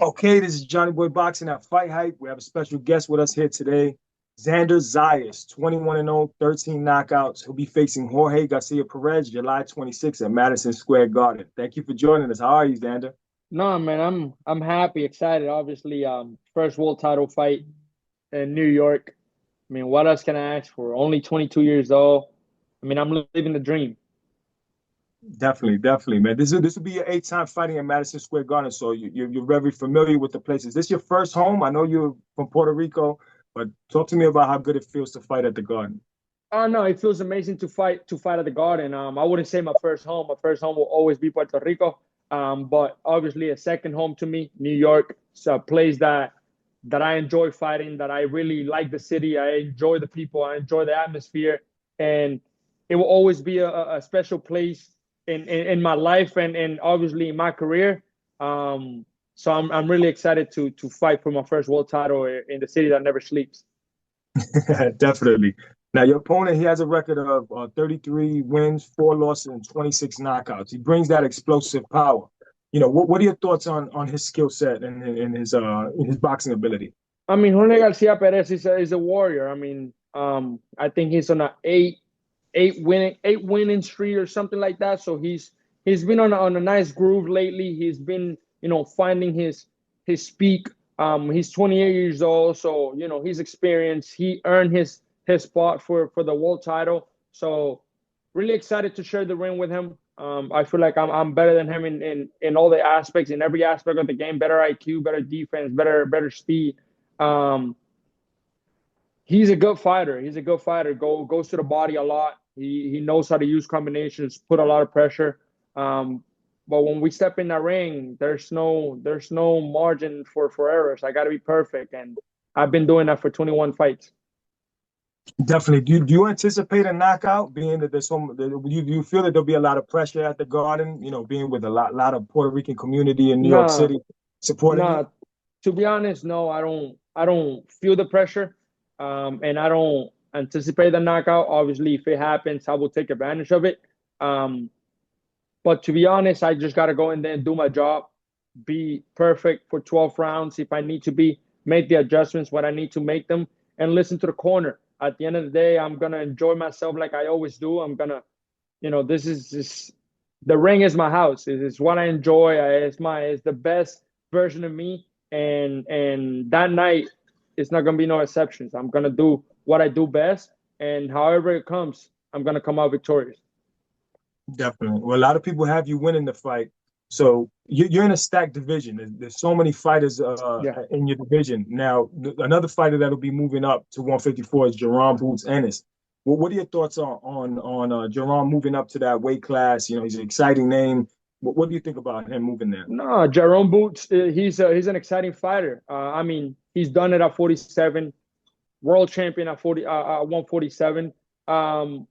Okay, this is Johnny Boy Boxing at FightHype. We have a special guest with us here today, Xander Zayas, 21-0, 13 knockouts. He'll be facing Jorge Perez July 26th at Madison Square Garden. Thank you for joining us. How are you, Xander? No, man, I'm happy, excited. Obviously, first world title fight in New York. I mean, what else can I ask for? Only 22 years old. I mean, I'm living the dream. Definitely, definitely, man. This will be your eighth time fighting at Madison Square Garden, so you're very familiar with the place. Is this your first home? I know you're from Puerto Rico, but talk to me about how good it feels to fight at the Garden. Oh no, it feels amazing to fight at the Garden. I wouldn't say my first home. My first home will always be Puerto Rico. But obviously a second home to me, New York. It's a place that I enjoy fighting, that I really like the city. I enjoy the people, I enjoy the atmosphere, and it will always be a special place in my life and obviously in my career. So I'm really excited to fight for my first world title in the city that never sleeps. Definitely. Now, your opponent, he has a record of 33 wins, 4 losses, and 26 knockouts. He brings that explosive power. What are your thoughts on his skill set and his boxing ability? I mean, Jorge Garcia Perez is a warrior. I mean, I think he's on a eight winning streak or something like that. So he's been on a nice groove lately. He's been finding his peak. He's 28 years old, so he's experienced. He earned his spot for the world title. So really excited to share the ring with him. I feel like I'm better than him in all the aspects, in every aspect of the game. Better IQ, better defense, better speed. Um, he's a good fighter. He's a good fighter. Goes to the body a lot. He knows how to use combinations, put a lot of pressure. Um, but when we step in that ring, there's no margin for errors. I got to be perfect, and I've been doing that for 21 fights. Definitely. Do you anticipate a knockout, being that do you feel that there'll be a lot of pressure at the Garden, being with a lot of Puerto Rican community in New York Nah, City supporting you? nah. To be honest, no, I don't feel the pressure, and I don't anticipate the knockout. Obviously, if it happens, I will take advantage of it. Um, But to be honest, I just got to go in there and do my job, be perfect for 12 rounds if I need to be, make the adjustments when I need to make them, and listen to the corner. At the end of the day, I'm going to enjoy myself like I always do. I'm going to, this is just, the ring is my house. It's what I enjoy. It's the best version of me. And that night, it's not going to be no exceptions. I'm going to do what I do best. And however it comes, I'm going to come out victorious. Definitely. Well, a lot of people have you winning the fight. So you're in a stacked division. There's so many fighters Yeah. in your division. Now, another fighter that'll be moving up to 154 is Jaron Boots Ennis. Well, what are your thoughts on Jaron moving up to that weight class? He's an exciting name. What do you think about him moving there? No, Jaron Boots, he's an exciting fighter. I mean, he's done it at 47, world champion at 147. Um,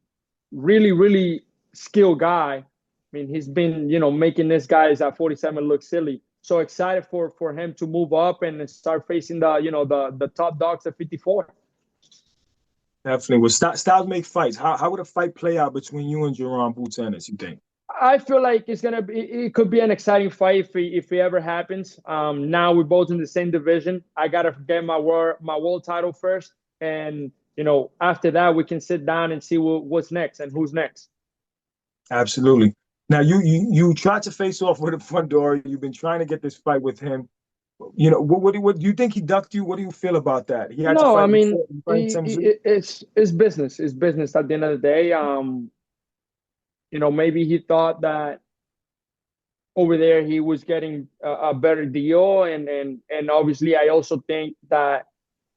really, really skilled guy. I mean, he's been making this guys at 47 look silly. So excited for him to move up and start facing the top dogs at 54. Definitely. Well, styles make fights. How would a fight play out between you and Jaron Boots Ennis, you think? I feel like it could be an exciting fight if it ever happens. Now we're both in the same division. I gotta get my world title first, and after that we can sit down and see what's next and who's next. Absolutely. Now you tried to face off with a Fundora. You've been trying to get this fight with him. What do you think he ducked you? What do you feel about that? He had to No, I fight mean before fighting Tim Zoo. it's business. It's business at the end of the day. Maybe he thought that over there he was getting a better deal, and obviously I also think that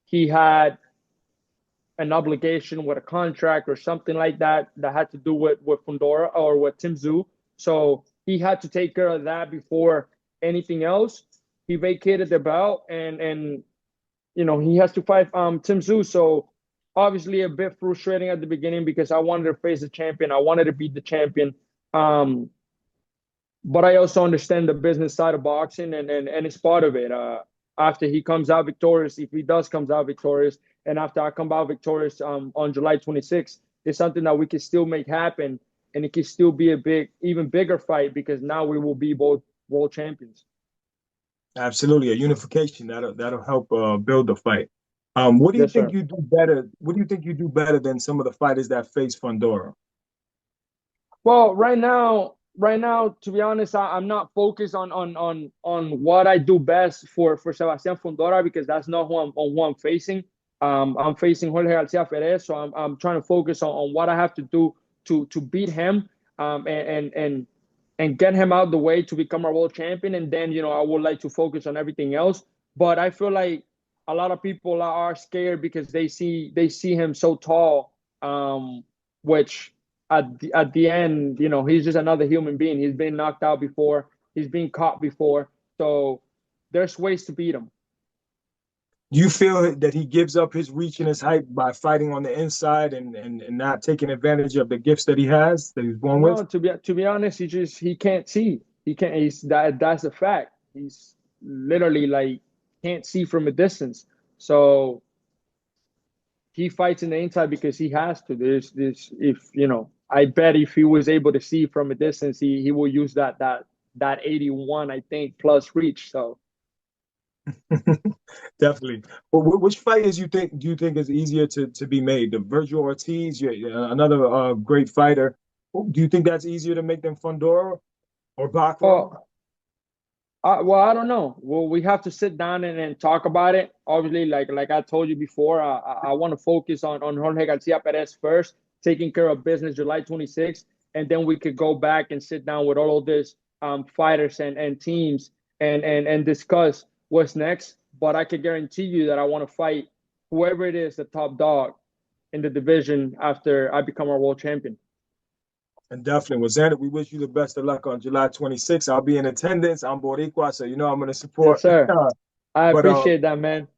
he had an obligation with a contract or something like that had to do with Fundora or with Tim Zoo. So he had to take care of that before anything else. He vacated the belt, and he has to fight Tim Zoo. So obviously a bit frustrating at the beginning because I wanted to face the champion. I wanted to beat the champion. Um, but I also understand the business side of boxing, and it's part of it. After he comes out victorious, if he does comes out victorious, and after I come out victorious on July 26th, it's something that we can still make happen, and it can still be a even bigger fight because now we will be both world champions. Absolutely, a unification that'll help build the fight. What do you Yes, think sir. you do better? What do you think you do better than some of the fighters that face Fundora? Well, right now, to be honest, I'm not focused on what I do best for Sebastian Fundora because that's not who I'm facing. I'm facing Jorge Garcia Perez, so I'm trying to focus on what I have to do to beat him, and get him out the way to become a world champion. And then I would like to focus on everything else. But I feel like a lot of people are scared because they see him so tall, which at the end, he's just another human being. He's been knocked out before. He's been caught before. So there's ways to beat him. Do you feel that he gives up his reach and his height by fighting on the inside and not taking advantage of the gifts that he has that he's born with? No, to be honest, he can't see. He can't. That's a fact. He's literally like can't see from a distance. So he fights in the inside because he has to. There's this if I bet if he was able to see from a distance, he will use that 81, I think, plus reach. So Definitely. Well, which fighters do you think is easier to be made? The Virgil Ortiz, another great fighter. Do you think that's easier to make than Fundora or Backlund? well, well, I don't know. Well, we have to sit down and talk about it. Obviously, like I told you before, I want to focus on Jorge Garcia Perez first, taking care of business July 26th, and then we could go back and sit down with all of these fighters and teams and discuss what's next. But I can guarantee you that I want to fight whoever it is, the top dog in the division after I become a world champion. And definitely, well, Xander, we wish you the best of luck on July 26th. I'll be in attendance. I'm Boricua, so I'm going to Yes, support. sir. I But appreciate that, man.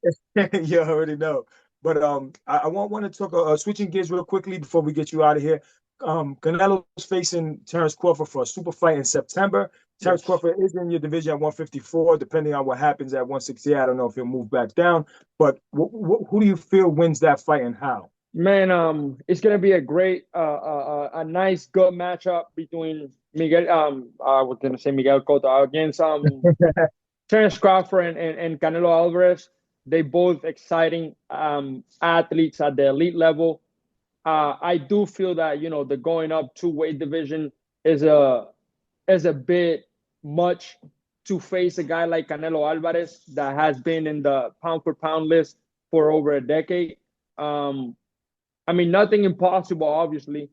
you already know. But I want to talk switching gears real quickly before we get you out of here. Canelo's facing Terrence Crawford for a super fight in September. Terrence Yes. Crawford is in your division at 154. Depending on what happens at 168, I don't know if he'll move back down. But who do you feel wins that fight and how? Man, it's gonna be a great, a nice, good matchup between Miguel. I was gonna say Miguel Cotto against Terence Crawford and Canelo Alvarez. They both exciting athletes at the elite level. I do feel that the going up two-weight division is a bit much to face a guy like Canelo Alvarez that has been in the pound for pound list for over a decade. Um, I mean, nothing impossible, obviously.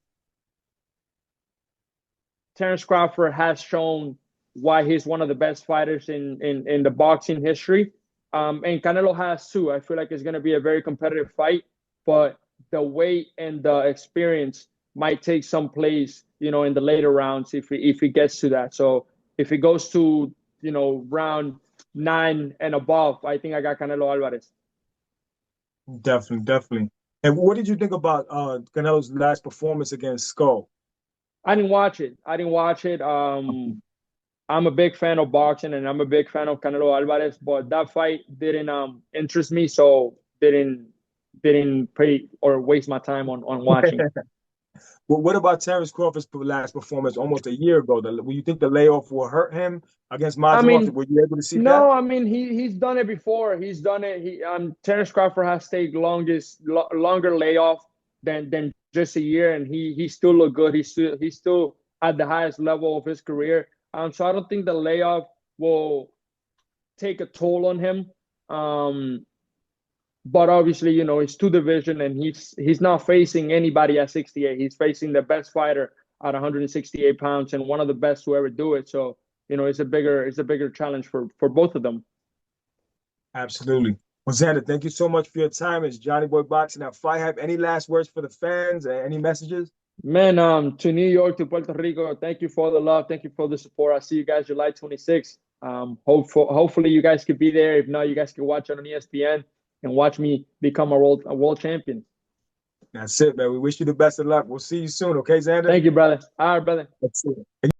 Terence Crawford has shown why he's one of the best fighters in the boxing history. And Canelo has too. I feel like it's going to be a very competitive fight, but the weight and the experience might take some place, in the later rounds if it gets to that. So if it goes to, round 9 and above, I think I got Canelo Alvarez. Definitely, definitely. And what did you think about Canelo's last performance against Skull? I didn't watch it. I didn't watch it. I'm a big fan of boxing and I'm a big fan of Canelo Alvarez, but that fight didn't interest me, so didn't pay or waste my time on watching. Well, what about Terrence Crawford's last performance almost a year ago? Will you think the layoff will hurt him against I Mazarov? mean, Were you able to see that? no, I mean he's done it before. He's done it. Terence Crawford has stayed longer layoff than just a year, and he still look good. He's still at the highest level of his career. So I don't think the layoff will take a toll on him. Um, but obviously, it's two division, and he's not facing anybody at 68. He's facing the best fighter at 168 pounds, and one of the best to ever do it. So it's a bigger challenge for both of them. Absolutely. Well, Xander, thank you so much for your time. It's Johnny Boy Boxing at FightHype. Any last words for the fans? Any messages? Man, to New York, to Puerto Rico, thank you for the love. Thank you for the support. I'll see you guys July 26th. Hopefully you guys could be there. If not, you guys can watch it on ESPN and watch me become a world champion. That's it, man. We wish you the best of luck. We'll see you soon, okay, Xander? Thank you, brother. All right, brother. That's it.